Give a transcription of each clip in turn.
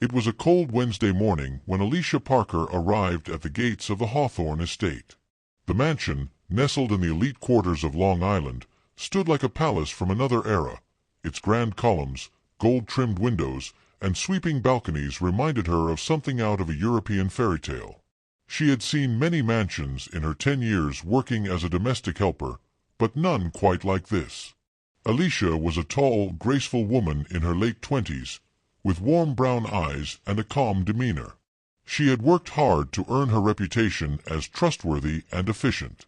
It was a cold Wednesday morning when Alisha Parker arrived at the gates of the Hawthorne estate. The mansion, nestled in the elite quarters of Long Island, stood like a palace from another era. Its grand columns, gold-trimmed windows, and sweeping balconies reminded her of something out of a European fairy tale. She had seen many mansions in her 10 years working as a domestic helper, but none quite like this. Alisha was a tall, graceful woman in her late 20s, with warm brown eyes and a calm demeanor. She had worked hard to earn her reputation as trustworthy and efficient.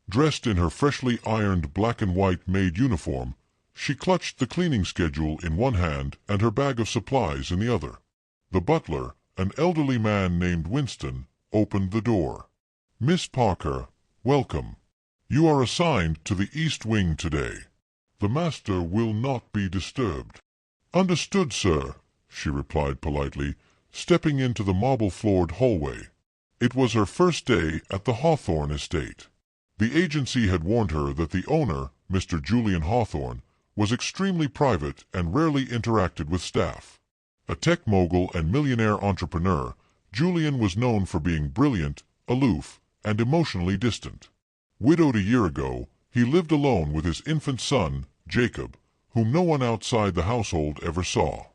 Dressed in her freshly ironed black and white maid uniform, she clutched the cleaning schedule in one hand and her bag of supplies in the other. The butler, an elderly man named Winston, opened the door. "Miss Parker, welcome. You are assigned to the East Wing today. The master will not be disturbed." "Understood, sir," she replied politely, stepping into the marble-floored hallway. It was her first day at the Hawthorne estate. The agency had warned her that the owner, Mr. Julian Hawthorne, was extremely private and rarely interacted with staff. A tech mogul and millionaire entrepreneur, Julian was known for being brilliant, aloof, and emotionally distant. Widowed a year ago, he lived alone with his infant son, Jacob, whom no one outside the household ever saw.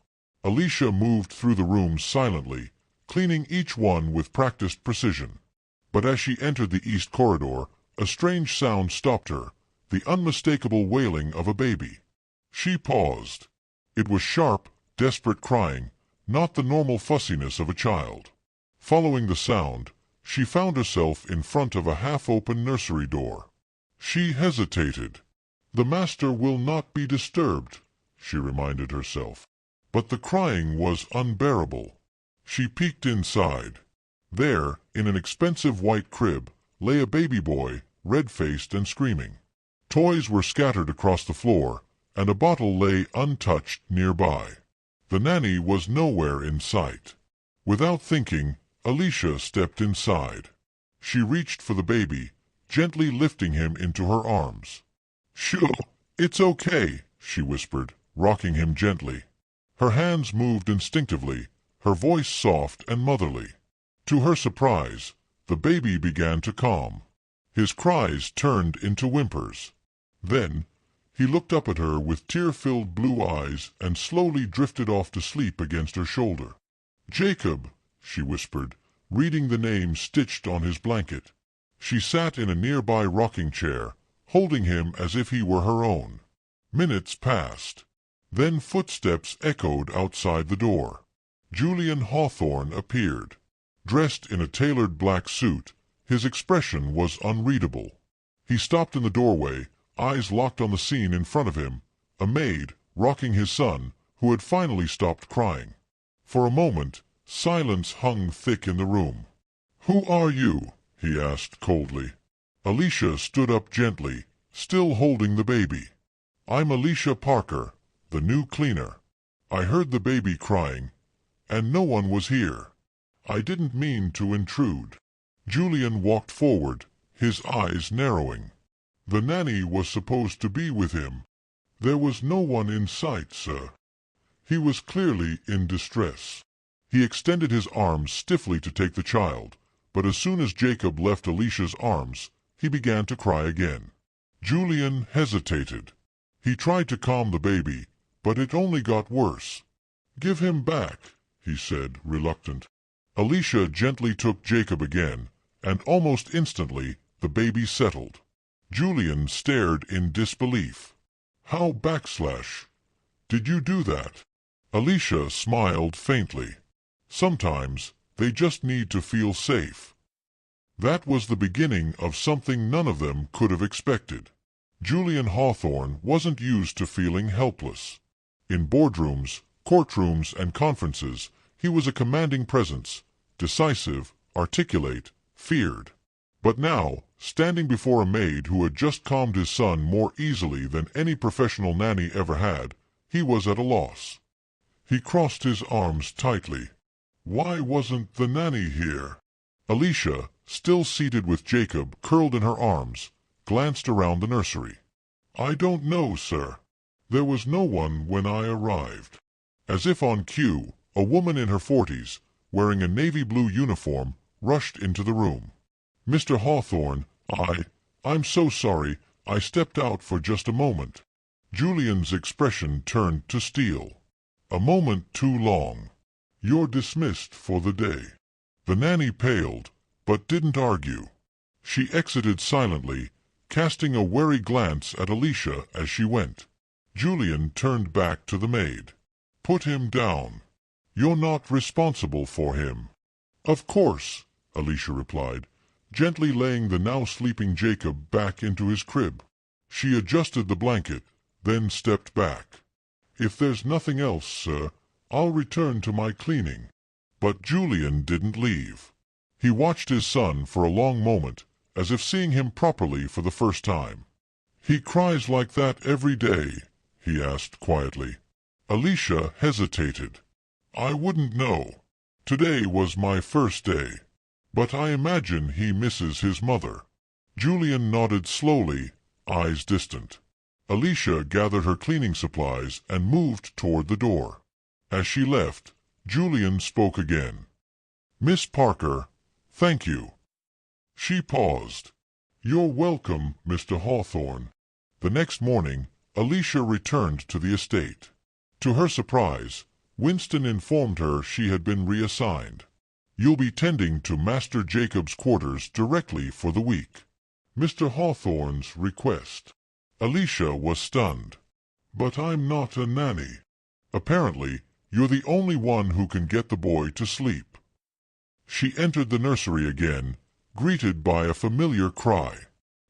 Alisha moved through the rooms silently, cleaning each one with practiced precision. But as she entered the east corridor, a strange sound stopped her, the unmistakable wailing of a baby. She paused. It was sharp, desperate crying, not the normal fussiness of a child. Following the sound, she found herself in front of a half-open nursery door. She hesitated. "The master will not be disturbed," she reminded herself. But the crying was unbearable. She peeked inside. There, in an expensive white crib, lay a baby boy, red-faced and screaming. Toys were scattered across the floor, and a bottle lay untouched nearby. The nanny was nowhere in sight. Without thinking, Alisha stepped inside. She reached for the baby, gently lifting him into her arms. "Sure, it's okay," she whispered, rocking him gently. Her hands moved instinctively, her voice soft and motherly. To her surprise, the baby began to calm. His cries turned into whimpers. Then, he looked up at her with tear-filled blue eyes and slowly drifted off to sleep against her shoulder. "Jacob," she whispered, reading the name stitched on his blanket. She sat in a nearby rocking chair, holding him as if he were her own. Minutes passed. Then footsteps echoed outside the door. Julian Hawthorne appeared. Dressed in a tailored black suit, his expression was unreadable. He stopped in the doorway, eyes locked on the scene in front of him, a maid, rocking his son, who had finally stopped crying. For a moment, silence hung thick in the room. "Who are you?" he asked coldly. Alisha stood up gently, still holding the baby. "I'm Alisha Parker, the new cleaner. I heard the baby crying, and no one was here. I didn't mean to intrude." Julian walked forward, his eyes narrowing. "The nanny was supposed to be with him." "There was no one in sight, sir." He was clearly in distress. He extended his arms stiffly to take the child, but as soon as Jacob left Alisha's arms, he began to cry again. Julian hesitated. He tried to calm the baby, but it only got worse. "Give him back," he said, reluctant. Alisha gently took Jacob again, and almost instantly the baby settled. Julian stared in disbelief. "How did you do that?" Alisha smiled faintly. "Sometimes they just need to feel safe." That was the beginning of something none of them could have expected. Julian Hawthorne wasn't used to feeling helpless. In boardrooms, courtrooms, and conferences, he was a commanding presence, decisive, articulate, feared. But now, standing before a maid who had just calmed his son more easily than any professional nanny ever had, he was at a loss. He crossed his arms tightly. Why wasn't the nanny here? Alisha, still seated with Jacob curled in her arms, glanced around the nursery. "I don't know, sir. There was no one when I arrived." As if on cue, A woman in her 40s, wearing a navy blue uniform, rushed into the room. "Mr. Hawthorne, I'm so sorry, I stepped out for just a moment." Julian's expression turned to steel. "A moment too long. You're dismissed for the day." The nanny paled, but didn't argue. She exited silently, casting a wary glance at Alisha as she went. Julian turned back to the maid. "Put him down. You're not responsible for him." "Of course," Alisha replied, gently laying the now sleeping Jacob back into his crib. She adjusted the blanket, then stepped back. "If there's nothing else, sir, I'll return to my cleaning." But Julian didn't leave. He watched his son for a long moment, as if seeing him properly for the first time. "He cries like that every day?" he asked quietly. Alisha hesitated. "I wouldn't know. Today was my first day. But I imagine he misses his mother." Julian nodded slowly, eyes distant. Alisha gathered her cleaning supplies and moved toward the door. As she left, Julian spoke again. "Miss Parker, thank you." She paused. "You're welcome, Mr. Hawthorne." The next morning, Alisha returned to the estate. To her surprise, Winston informed her she had been reassigned. "You'll be tending to Master Jacob's quarters directly for the week." Mr. Hawthorne's request. Alisha was stunned. "But I'm not a nanny." "Apparently, you're the only one who can get the boy to sleep." She entered the nursery again, greeted by a familiar cry.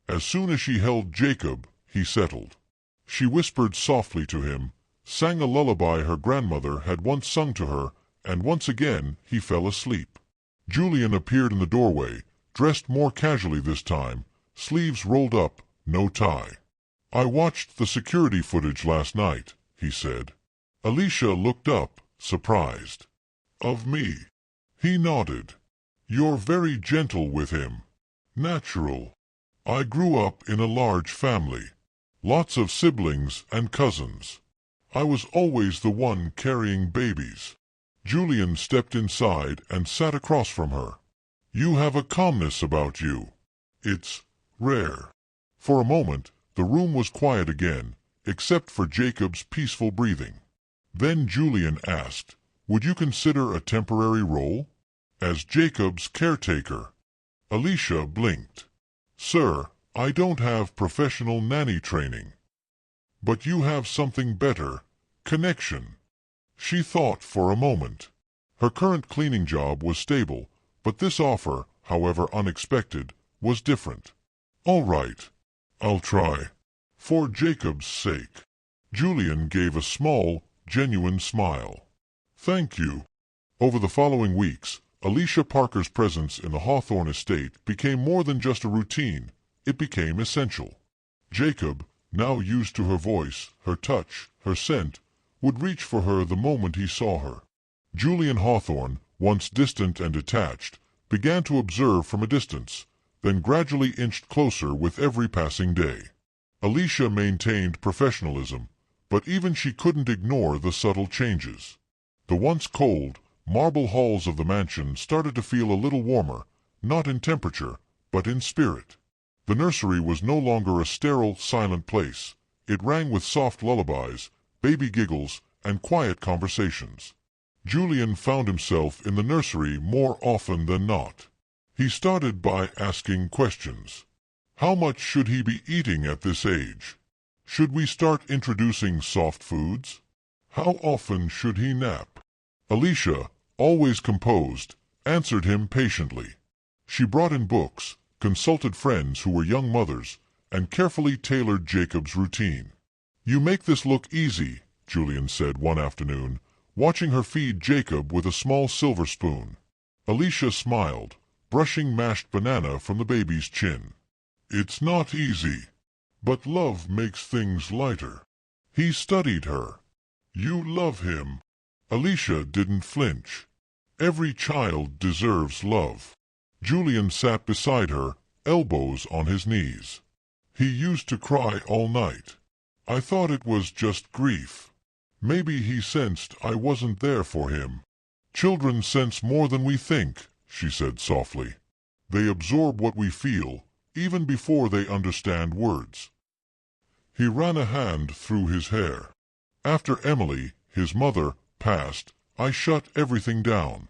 As soon as she held Jacob, he settled. She whispered softly to him, sang a lullaby her grandmother had once sung to her, and once again he fell asleep. Julian appeared in the doorway, dressed more casually this time, sleeves rolled up, no tie. "I watched the security footage last night," he said. Alisha looked up, surprised. "Of me?" He nodded. "You're very gentle with him. Natural. I grew up in a large family. Lots of siblings and cousins. I was always the one carrying babies." Julian stepped inside and sat across from her. "You have a calmness about you. It's rare." For a moment, the room was quiet again, except for Jacob's peaceful breathing. Then Julian asked, "Would you consider a temporary role?" "As Jacob's caretaker." Alisha blinked. "Sir, I don't have professional nanny training." "But you have something better, connection." She thought for a moment. Her current cleaning job was stable, but this offer, however unexpected, was different. "All right. I'll try. For Jacob's sake." Julian gave a small, genuine smile. "Thank you." Over the following weeks, Alisha Parker's presence in the Hawthorne estate became more than just a routine. It became essential. Jacob, now used to her voice, her touch, her scent, would reach for her the moment he saw her. Julian Hawthorne, once distant and detached, began to observe from a distance, then gradually inched closer with every passing day. Alisha maintained professionalism, but even she couldn't ignore the subtle changes. The once cold, marble halls of the mansion started to feel a little warmer, not in temperature, but in spirit. The nursery was no longer a sterile, silent place. It rang with soft lullabies, baby giggles, and quiet conversations. Julian found himself in the nursery more often than not. He started by asking questions. How much should he be eating at this age? Should we start introducing soft foods? How often should he nap? Alisha, always composed, answered him patiently. She brought in books, consulted friends who were young mothers, and carefully tailored Jacob's routine. "You make this look easy," Julian said one afternoon, watching her feed Jacob with a small silver spoon. Alisha smiled, brushing mashed banana from the baby's chin. "It's not easy, but love makes things lighter." He studied her. "You love him." Alisha didn't flinch. Every child deserves love. Julian sat beside her, elbows on his knees. "He used to cry all night. I thought it was just grief. Maybe he sensed I wasn't there for him." Children sense more than we think, she said softly. They absorb what we feel, even before they understand words. He ran a hand through his hair. After Emily, his mother, passed, I shut everything down.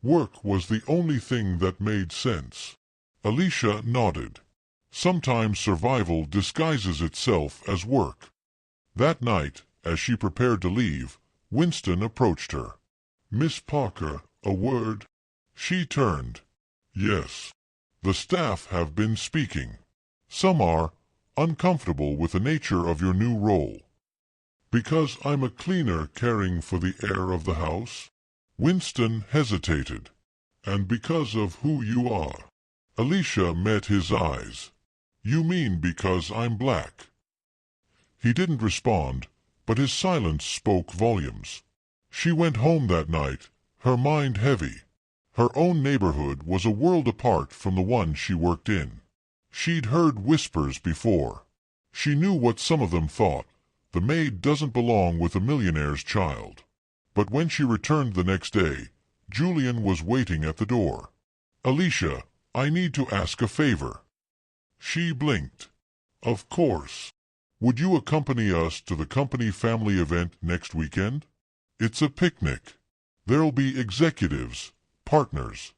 Work was the only thing that made sense. Alisha nodded. Sometimes survival disguises itself as work. That night, as she prepared to leave, Winston approached her. Miss Parker, a word? She turned. Yes. The staff have been speaking. Some are uncomfortable with the nature of your new role. Because I'm a cleaner caring for the air of the house? Winston hesitated. And because of who you are. Alisha met his eyes. You mean because I'm black? He didn't respond, but his silence spoke volumes. She went home that night, her mind heavy. Her own neighborhood was a world apart from the one she worked in. She'd heard whispers before. She knew what some of them thought. The maid doesn't belong with a millionaire's child. But when she returned the next day, Julian was waiting at the door. Alisha, I need to ask a favor. She blinked. Of course. Would you accompany us to the company family event next weekend? It's a picnic. There'll be executives, partners.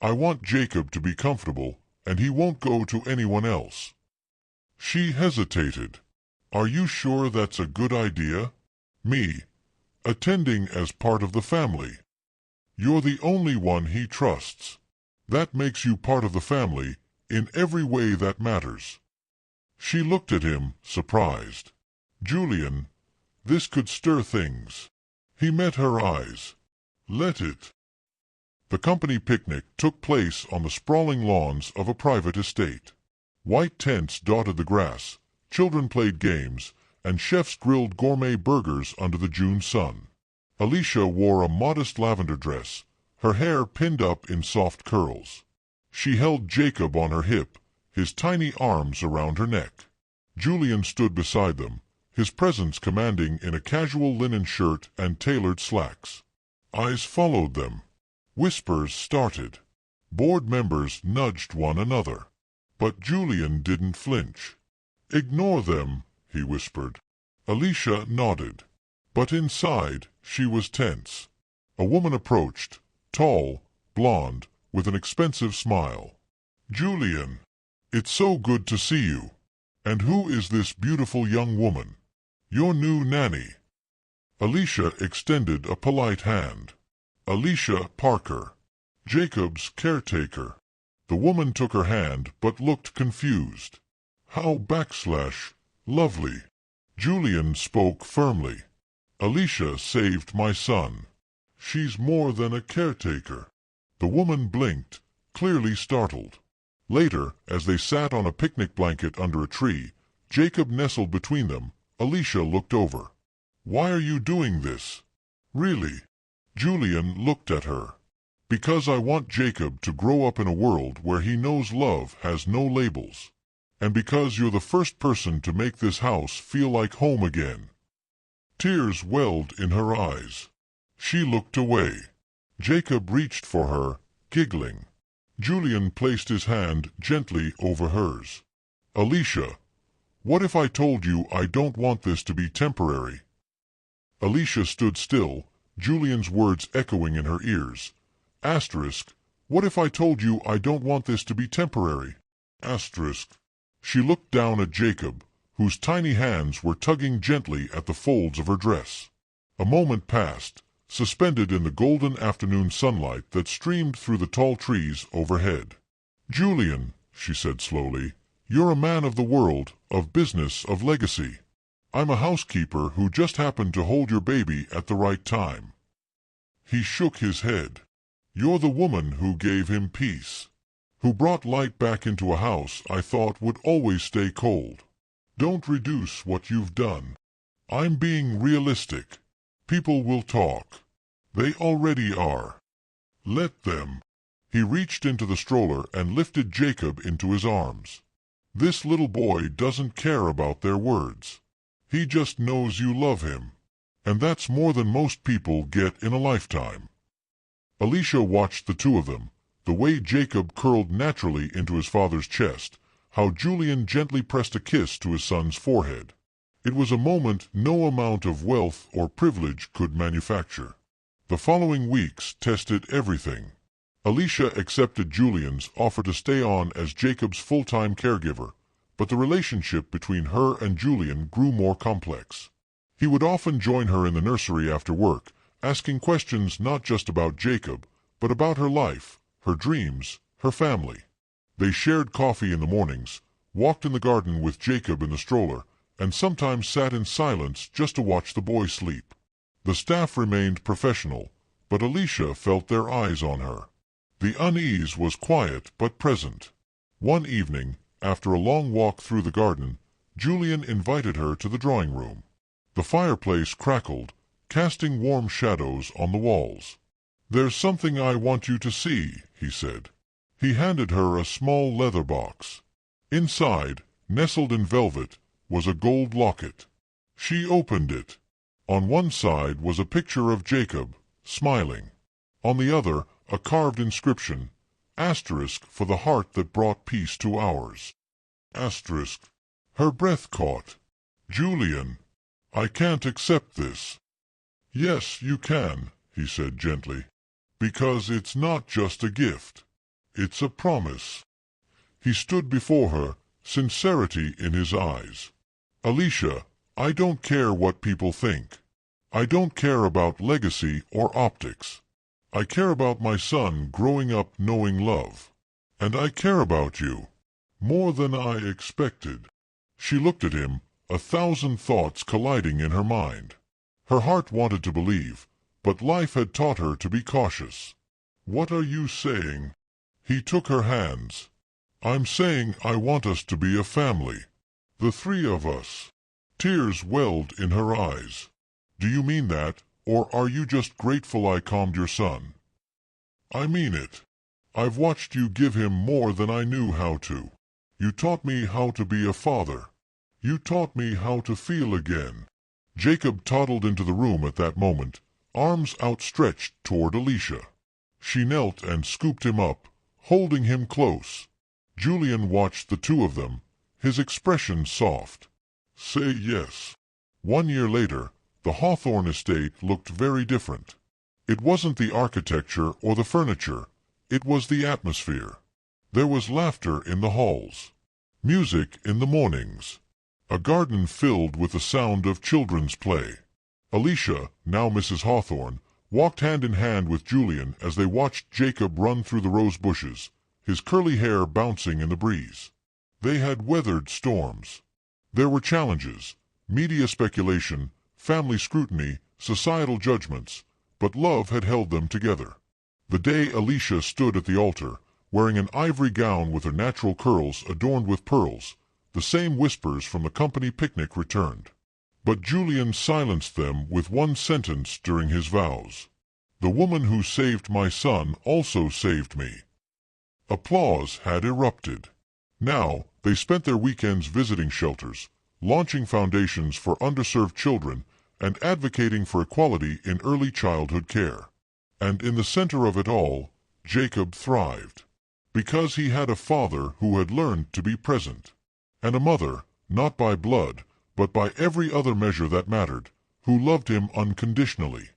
I want Jacob to be comfortable, and he won't go to anyone else. She hesitated. Are you sure that's a good idea? Me. Attending as part of the family. You're the only one he trusts. That makes you part of the family in every way that matters. She looked at him, surprised. Julian, this could stir things. He met her eyes. Let it. The company picnic took place on the sprawling lawns of a private estate. White tents dotted the grass, children played games, and chefs grilled gourmet burgers under the June sun. Alisha wore a modest lavender dress, her hair pinned up in soft curls. She held Jacob on her hip, his tiny arms around her neck. Julian stood beside them, his presence commanding in a casual linen shirt and tailored slacks. Eyes followed them. Whispers started. Board members nudged one another. But Julian didn't flinch. Ignore them, he whispered. Alisha nodded. But inside, she was tense. A woman approached, tall, blonde, with an expensive smile. Julian, it's so good to see you. And who is this beautiful young woman? Your new nanny. Alisha extended a polite hand. Alisha Parker, Jacob's caretaker. The woman took her hand but looked confused. How lovely. Julian spoke firmly. Alisha saved my son. She's more than a caretaker. The woman blinked, clearly startled. Later, as they sat on a picnic blanket under a tree, Jacob nestled between them. Alisha looked over. Why are you doing this? Really? Julian looked at her. Because I want Jacob to grow up in a world where he knows love has no labels. And because you're the first person to make this house feel like home again. Tears welled in her eyes. She looked away. Jacob reached for her, giggling. Julian placed his hand gently over hers. Alisha, what if I told you I don't want this to be temporary? Alisha stood still, Julian's words echoing in her ears. Asterisk, what if I told you I don't want this to be temporary? Asterisk. She looked down at Jacob, whose tiny hands were tugging gently at the folds of her dress. A moment passed, suspended in the golden afternoon sunlight that streamed through the tall trees overhead. Julian, she said slowly, you're a man of the world, of business, of legacy. I'm a housekeeper who just happened to hold your baby at the right time. He shook his head. You're the woman who gave him peace, who brought light back into a house I thought would always stay cold. Don't reduce what you've done. I'm being realistic. People will talk. They already are. Let them. He reached into the stroller and lifted Jacob into his arms. This little boy doesn't care about their words. He just knows you love him. And that's more than most people get in a lifetime. Alisha watched the two of them, the way Jacob curled naturally into his father's chest, how Julian gently pressed a kiss to his son's forehead. It was a moment no amount of wealth or privilege could manufacture. The following weeks tested everything. Alisha accepted Julian's offer to stay on as Jacob's full-time caregiver, but the relationship between her and Julian grew more complex. He would often join her in the nursery after work, asking questions not just about Jacob, but about her life, her dreams, her family. They shared coffee in the mornings, walked in the garden with Jacob in the stroller, and sometimes sat in silence just to watch the boy sleep. The staff remained professional, but Alisha felt their eyes on her. The unease was quiet but present. One evening, after a long walk through the garden, Julian invited her to the drawing room. The fireplace crackled, casting warm shadows on the walls. "There's something I want you to see," he said. He handed her a small leather box. Inside, nestled in velvet, was a gold locket. She opened it. On one side was a picture of Jacob, smiling. On the other, a carved inscription, * for the heart that brought peace to ours. *. Her breath caught. "Julian, I can't accept this." "Yes, you can," he said gently, "because it's not just a gift. It's a promise." He stood before her, sincerity in his eyes. "Alisha, I don't care what people think. I don't care about legacy or optics. I care about my son growing up knowing love. And I care about you. More than I expected." She looked at him, a thousand thoughts colliding in her mind. Her heart wanted to believe, but life had taught her to be cautious. "What are you saying?" He took her hands. "I'm saying I want us to be a family. The three of us." Tears welled in her eyes. "Do you mean that, or are you just grateful I calmed your son?" "I mean it. I've watched you give him more than I knew how to. You taught me how to be a father. You taught me how to feel again." Jacob toddled into the room at that moment, arms outstretched toward Alisha. She knelt and scooped him up, holding him close. Julian watched the two of them, his expression soft. "Say yes." 1 year later, the Hawthorne estate looked very different. It wasn't the architecture or the furniture, it was the atmosphere. There was laughter in the halls, music in the mornings, a garden filled with the sound of children's play. Alisha, now Mrs. Hawthorne, walked hand in hand with Julian as they watched Jacob run through the rose bushes, his curly hair bouncing in the breeze. They had weathered storms. There were challenges, media speculation, family scrutiny, societal judgments, but love had held them together. The day Alisha stood at the altar, wearing an ivory gown with her natural curls adorned with pearls, the same whispers from the company picnic returned. But Julian silenced them with one sentence during his vows. "The woman who saved my son also saved me." Applause had erupted. Now, they spent their weekends visiting shelters, launching foundations for underserved children, and advocating for equality in early childhood care. And in the center of it all, Jacob thrived. Because he had a father who had learned to be present. And a mother, not by blood, but by every other measure that mattered, who loved him unconditionally.